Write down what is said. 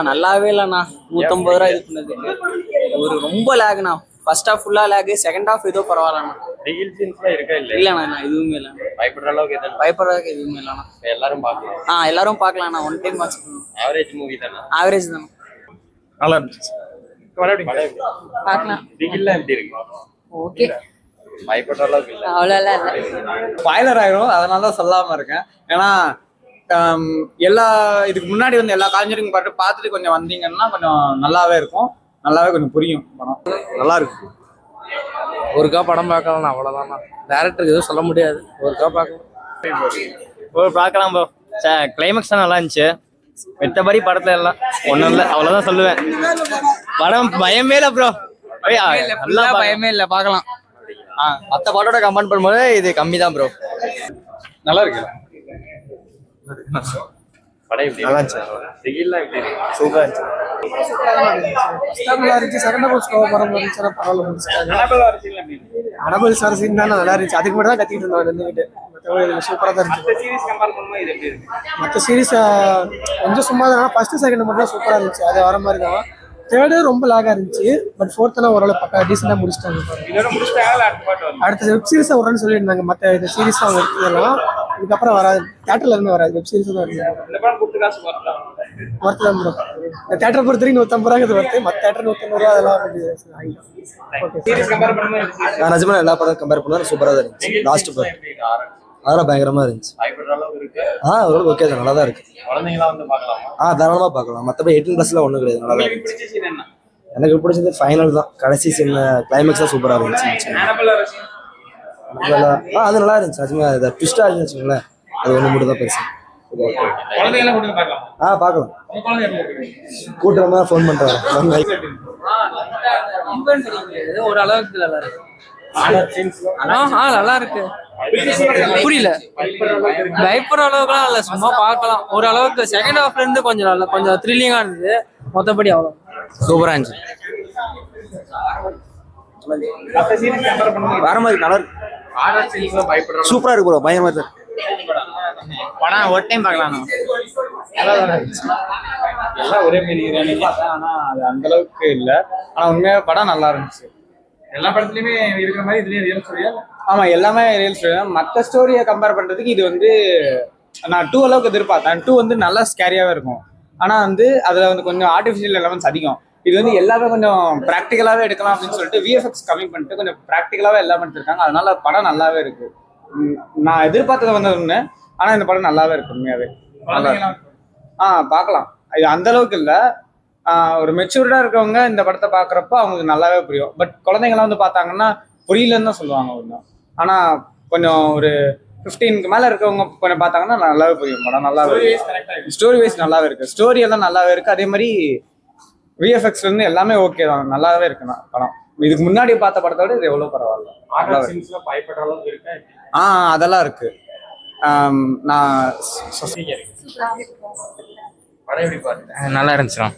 நல்லாவே இல்லைண்ணா. 150 ரூபா இது பண்ணதுக்கு ஒரு ரொம்ப லேக்ண்ணா. ஃபர்ஸ்ட் ஹாஃப் ஃபுல்லா லேக், செகண்ட் ஹாஃப் ஏதோ பரவாயில்லண்ணா. திகில் சீன்ஸ்லாம் இருக்கா இல்ல? இல்லண்ணா எதுவுமே இல்லை. பயப்படுற அளவுக்கு எதுவும் பயப்படுறதுக்கு எதுவுமே இல்லைண்ணா. எல்லாரும் பார்க்கலாம். எல்லாரும் பார்க்கலாம்ண்ணா. ஒன் டைம் வாட்ச் பண்ணணும். ஆவரேஜ் மூவி தானே? ஆவரேஜ் தானே. நல்லா இருந்துச்சு. பார்க்கலாம். திகில்லாம் எப்படி இருக்கு? ஓகே, பயப்படுற அளவுக்கு இல்ல. அவ்வளோலாம் இல்லை. ஸ்பாய்லர் ஆயிரும், அதனால தான் சொல்லாம இருக்கேன். ஏன்னா எல்லா இதுக்கு முன்னாடி வந்து எல்லா காஞ்சரிங் பார்த்துட்டு கொஞ்சம் வந்தீங்கன்னா கொஞ்சம் நல்லாவே இருக்கும். நல்லாவே கொஞ்சம் புரியும் படம். நல்லா இருக்கு. ஒருக்கா படம் பார்க்கலாம், அவ்வளோதாண்ணா. டேரக்டருக்கு எதுவும் சொல்ல முடியாது. ஒருக்கா பார்க்கலாம். பார்க்கலாம் ப்ரோ. கிளைமேக்ஸ் தான் நல்லா இருந்துச்சு. மற்றபடி படத்துல எல்லாம் ஒன்றும் இல்லை, அவ்வளோதான் சொல்லுவேன். படம் பயமே இல்லை ப்ரோ. நல்லா பயமே இல்லை, பார்க்கலாம். மற்ற பாட்டோட கம்பேர் பண்ணும்போது இது கம்மி தான் ப்ரோ. நல்லா இருக்கு. படம் எப்படி நல்லா இருக்கு? இருந்துச்சு. திகில்லாம் எப்படி இருக்கு? சூப்பரா இருந்துச்சு. நல்லா இருந்துச்சு. செகண்ட் ஹாஃப் ஸ்லோ படம் இருந்துச்சுன்னா பரவாயில்ல முடிச்சிட்டாங்க. அனபல் சார் சீன் தானே நல்லா இருந்துச்சு. அதுக்கு மட்டும் தான் கத்திட்டு இருந்தாங்க நின்றுக்கிட்டு. மற்றபடி சூப்பராக தான் இருந்துச்சு. மற்ற சீரீஸ் கொஞ்சம் சும்மா தான். ஃபர்ஸ்ட் செகண்ட் மட்டும் தான் சூப்பராக இருந்துச்சு. அது வர மாதிரி தான். தேர்டு ரொம்ப லாகா இருந்துச்சு. பட் ஃபோர்த்லாம் ஓரளவு பக்கா டீசெண்டாக முடிச்சிட்டாங்க. அடுத்த வெப் சீரிஸாக வரணும்னு சொல்லியிருந்தாங்க. மற்ற இந்த சீரிஸ் அவங்க எடுத்ததெல்லாம் இதுக்கப்புறம் வராது. தேட்டர்ல இருந்து வராது, வெப் சீரிஸ் தான் இருக்கு. ஒர்த்து தான் ப்ரோ. இந்த தேட்டரை பொறுத்த வரைக்கும் 150 ரூபா வருது. மற்ற தேட்டர் 150 ரூபா அதெல்லாம் நான் நிஜமா எல்லா படம் கம்பேர் பண்ணா சூப்பராக தான் இருந்துச்சு. லாஸ்ட் படம் அதெல்லாம் பயங்கரமா இருந்துச்சு. பயப்படுற அளவுக்கு இருக்கு. ஓரளவு ஓகே தான், நல்லா தான் இருக்கு. குழந்தைங்களாம் வந்து பார்க்கலாமா? தாராளமா பார்க்கலாம். மற்றபடி 18+ ஒன்றும் கிடையாது. நல்லா தான் உங்களுக்கு இருந்துச்சு. பிடிச்ச சீன் என்ன? எனக்கு பிடிச்சது ஃபைனல் தான். கடைசி சீன் கிளைமேக்ஸ் தான் சூப்பராக இருந்துச்சு. அது நல்லா இருந்துச்சு. நிஜமா அதை ட்விஸ்டாக இருந்துச்சு வச்சுக்கோங்களேன். அது ஒன்று மட்டும் தான் பெருசு. குழந்தைங்களாம் கூட்டிட்டு பார்க்கலாம். பார்க்கலாம். உங்க குழந்தை எப்படி இருக்கு? கூட்டுறமா ஃபோன் பண்ணுறாங்க. ஒரு அளவுக்கு நல்லா இருக்கு. நல்லா இருக்கு. புரியல. பயப்படுற அளவுக்குலாம் இல்ல, சும்மா பார்க்கலாம். ஒரு அளவுக்கு செகண்ட் ஹாஃப்ல இருந்து கொஞ்சம் நல்லா, கொஞ்சம் த்ரில்லிங்கா இருந்தது. மொத்தப்படி அவ்வளோ சூப்பரா இருந்துச்சு. வேற மாதிரி நல்லா இருக்கு. ஆர்ஆர் சீன்ஸ்லாம் பயப்படுற சூப்பரா இருக்கு ப்ரோ. பயமா இருக்கு. படம் ஒரு டைம் பார்க்கலாம். எல்லாம் ஒரே மாதிரி பார்த்தேன். ஆனா அது அந்த அளவுக்கு இல்லை. ஆனா உண்மையாக படம் நல்லா இருந்துச்சு. எல்லா படத்துலயுமே இருக்கிற மாதிரி இதுலயும் ரியல் ஸ்டோரியா? ஆமா, எல்லாமே ரியல் ஸ்டோரி தான். மற்ற ஸ்டோரியை கம்பேர் பண்றதுக்கு இது வந்து நான் 2 அளவுக்கு எதிர்பார்த்தேன். 2 வந்து நல்லா ஸ்கேரியாவே இருக்கும். ஆனா வந்து அதுல வந்து கொஞ்சம் ஆர்டிஃபிஷியல் எலமெண்ட்ஸ் அதிகம். இது வந்து எல்லாமே கொஞ்சம் ப்ராக்டிக்கலாவே எடுக்கலாம் அப்படின்னு சொல்லிட்டு விஎஃப்எக்ஸ் கம்மி பண்ணிட்டு கொஞ்சம் ப்ராக்டிக்கலாவே எல்லாம் எடுத்திருக்காங்க. அதனால படம் நல்லாவே இருக்கு. நான் எதிர்பார்த்தது வந்து ஒண்ணு, ஆனா இந்த படம் நல்லாவே இருக்கு. உண்மையாவே பார்க்கலாம். இது அந்த அளவுக்கு இல்ல. ஒரு மெச்சூர்டா இருக்கவங்க இந்த படத்தை பாக்குறப்ப அவங்களுக்கு நல்லாவே புரியும். பட் குழந்தைங்களாம் வந்து பார்த்தாங்கன்னா புரியலன்னு தான் சொல்லுவாங்க கொஞ்சம். ஆனா கொஞ்சம் ஒரு 15க்கு மேல இருக்கவங்க கொஞ்சம் பார்த்தாங்கன்னா நல்லாவே புரியும். படம் நல்லாவே ஸ்டோரி வைஸ் நல்லாவே இருக்கு. ஸ்டோரி எல்லாம் நல்லாவே இருக்கு. அதே மாதிரி விஎஃப்எக்ஸ் வந்து எல்லாமே ஓகே தான், நல்லாவே இருக்குண்ணா படம். இதுக்கு முன்னாடி பார்த்த படத்தோட இது எவ்வளவு பரவாயில்ல. பயப்படுற அளவுக்கு இருக்கா? அதெல்லாம் இருக்கு. நான் படம் எப்படி பாருங்க? நல்லா இருந்துச்சுண்ணா.